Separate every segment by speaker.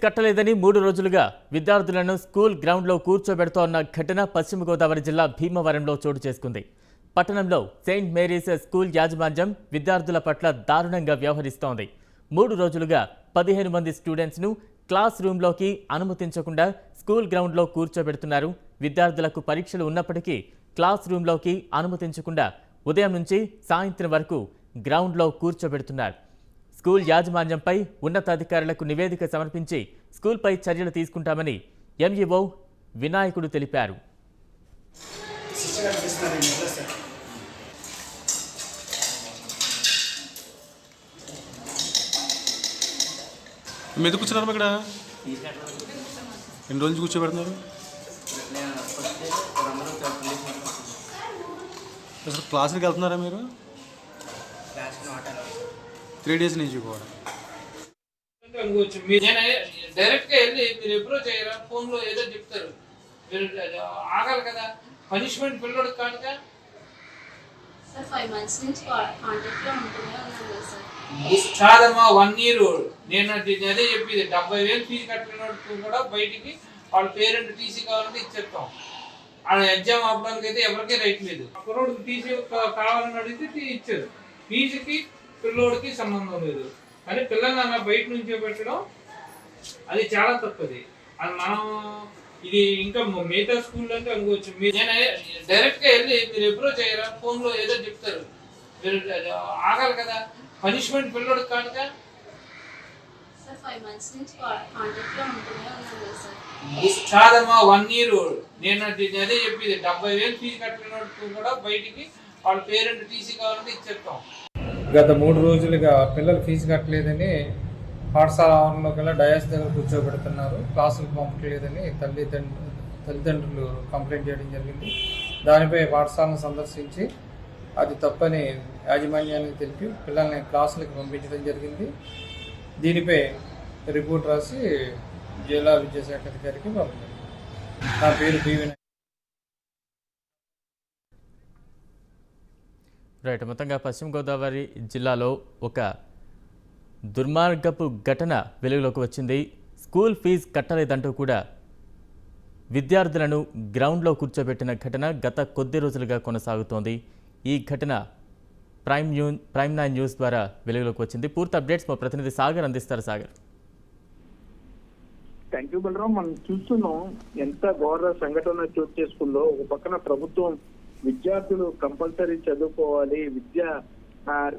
Speaker 1: కట్టలేదని 3 రోజులుగా విద్యార్థులను స్కూల్ గ్రౌండ్లో కూర్చోబెడుతోన్న ఘటన పశ్చిమ గోదావరి జిల్లా భీమవరంలో చోటు చేసుకుంది. పట్టణంలో సెయింట్ మేరీస్ స్కూల్ యాజమాన్యం విద్యార్థుల పట్ల దారుణంగా వ్యవహరిస్తోంది. 3 రోజులుగా 15 మంది స్టూడెంట్స్ను క్లాస్ రూమ్లోకి అనుమతించకుండా స్కూల్ గ్రౌండ్లో కూర్చోబెడుతున్నారు. విద్యార్థులకు పరీక్షలు ఉన్నప్పటికీ క్లాస్ రూమ్లోకి అనుమతించకుండా ఉదయం నుంచి సాయంత్రం వరకు గ్రౌండ్లో కూర్చోబెడుతున్నారు. స్కూల్ యాజమాన్యంపై ఉన్నతాధికారులకు నివేదిక సమర్పించి స్కూల్పై చర్యలు తీసుకుంటామని ఎంఈఓ వినాయకుడు తెలిపారు.
Speaker 2: ఎందుకు కూర్చున్నారు ఇక్కడ? ఎన్ని రోజులు కూర్చోబెడుతున్నారు? అసలు క్లాస్కి వెళ్తున్నారా మీరు? 3 డేస్ నుంచి కూడా
Speaker 3: డైరెక్ట్గా వెళ్ళి మీరు ఎప్పుడో చేయరా, ఫోన్లో ఏదో చెప్తారు, మీరు ఆగాలి కదా. పనిష్మెంట్ పిల్లడికి కాదుగా. కాదమ్మా, 1 year నేను అదే చెప్పేది. 70,000 ఫీజు కట్టినట్టు కూడా బయటికి వాళ్ళ పేరెంట్ టీసీ కావాలంటే ఇచ్చేస్తాం. ఆ ఎగ్జామ్ ఆపడానికి అయితే ఎవరికీ రైట్ లేదు. పిల్లోడికి టీసీ కావాలని అడిగితే ఇచ్చారు. ఫీజుకి పిల్లోడికి సంబంధం లేదు. కానీ పిల్లల్ని అలా బయట నుంచో పెట్టడం అది చాలా తప్పది. అది మనం ఇది ఇంకా మిగతా స్కూల్లో అంటే అనుకోవచ్చు. నేను డైరెక్ట్గా వెళ్ళి మీరు ఎప్పుడో చేయరా, ఫోన్లో ఏదో చెప్తారు, మీరు ఆగాలి కదా. పనిష్మెంట్ పిల్లోడికి కాదుగా. కాదమ్మా, 1 year నేను అదే చెప్పేది. 70,000 ఫీజు కట్టినట్టు కూడా బయటికి వాళ్ళ పేరెంట్ టీసీ కావాలంటే ఇచ్చేస్తాం.
Speaker 4: గత 3 రోజులుగా పిల్లలు ఫీజు కట్టలేదని పాఠశాల ఆవరణలోకి డయాస్ దగ్గర కూర్చోబెడుతున్నారు. క్లాసులకు పంపట్లేదని తల్లిదండ్రులు కంప్లైంట్ చేయడం జరిగింది. దానిపై పాఠశాలను సందర్శించి అది తప్పని యాజమాన్యానికి తెలిపి పిల్లల్ని క్లాసులకు పంపించడం జరిగింది. దీనిపై రిపోర్ట్ రాసి జిల్లా విద్యాశాఖ అధికారికి పంపించారు. నా పేరు బీవీ.
Speaker 1: రైట్. మొత్తంగా పశ్చిమ గోదావరి జిల్లాలో ఒక దుర్మార్గపు ఘటన వెలుగులోకి వచ్చింది. స్కూల్ ఫీజు కట్టలేదంటూ కూడా విద్యార్థులను గ్రౌండ్లో కూర్చోబెట్టిన ఘటన గత కొద్ది రోజులుగా కొనసాగుతోంది. ఈ ఘటన ప్రైమ్ 9 న్యూస్ ద్వారా వెలుగులోకి వచ్చింది. పూర్తి అప్డేట్స్ మా ప్రతినిధి సాగర్ అందిస్తారు. సాగర్.
Speaker 5: Thank you Balaram. మనం చూస్తున్నాం ఎంత ఘోర సంఘటన చోటు చేసుకుందో. ఒక పక్కన ప్రభుత్వం విద్యార్థులు కంపల్సరీ చదువుకోవాలి,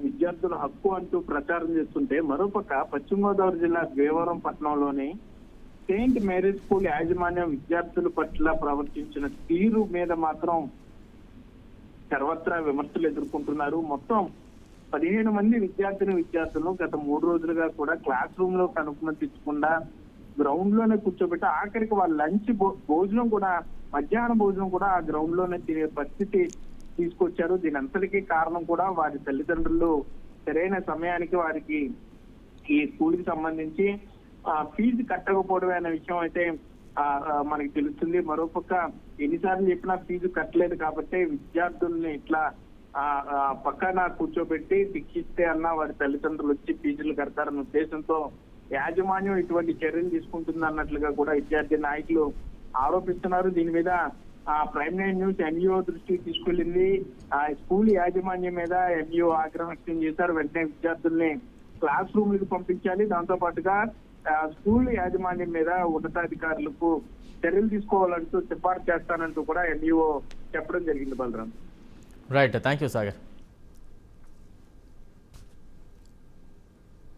Speaker 5: విద్యార్థుల హక్కు అంటూ ప్రచారం చేస్తుంటే, మరోపక్క పశ్చిమ గోదావరి జిల్లా భీమవరం పట్టణంలోని సెయింట్ మేరీస్ స్కూల్ యాజమాన్యం విద్యార్థుల పట్ల ప్రవర్తించిన తీరు మీద మాత్రం సర్వత్రా విమర్శలు ఎదుర్కొంటున్నారు. మొత్తం 15 మంది విద్యార్థులను గత 3 రోజులుగా కూడా క్లాస్ రూమ్ లో అనుమతించకుండా గ్రౌండ్ లోనే కూర్చోబెట్టి ఆఖరికి వాళ్ళ లంచ్ భోజనం కూడా, మధ్యాహ్న భోజనం కూడా ఆ గ్రౌండ్ లోనే తినే పరిస్థితి తీసుకొచ్చారు. దీని అంతటికీ కారణం కూడా వారి తల్లిదండ్రులు సరైన సమయానికి వారికి ఈ స్కూల్ కి సంబంధించి ఫీజు కట్టకపోవడమే అనే విషయం అయితే మనకి తెలుస్తుంది. మరోపక్క ఎన్నిసార్లు చెప్పినా ఫీజు కట్టలేదు కాబట్టి విద్యార్థుల్ని ఇట్లా పక్కన కూర్చోబెట్టి శిక్షిస్తే అన్న వారి తల్లిదండ్రులు వచ్చి ఫీజులు కడతారన్న ఉద్దేశంతో యాజమాన్యం ఇటువంటి చర్యలు తీసుకుంటుంది అన్నట్లుగా కూడా విద్యార్థి నాయకులు ఆరోపిస్తున్నారు. దీని మీద ప్రైమ్ 9 న్యూస్ ఎంఈఓ దృష్టికి తీసుకెళ్లింది. స్కూల్ యాజమాన్యం మీద ఎంఈఓ ఆగ్రహం వ్యక్తం చేశారు. వెంటనే విద్యార్థుల్ని క్లాస్ రూమ్ లకు పంపించాలి, దాంతో పాటుగా స్కూల్ యాజమాన్యం మీద ఉన్నతాధికారులకు చర్యలు తీసుకోవాలంటూ సిఫార్సు చేస్తానంటూ కూడా ఎంఈఓ చెప్పడం జరిగింది. Balaram.
Speaker 1: Right. Thank you Sagar.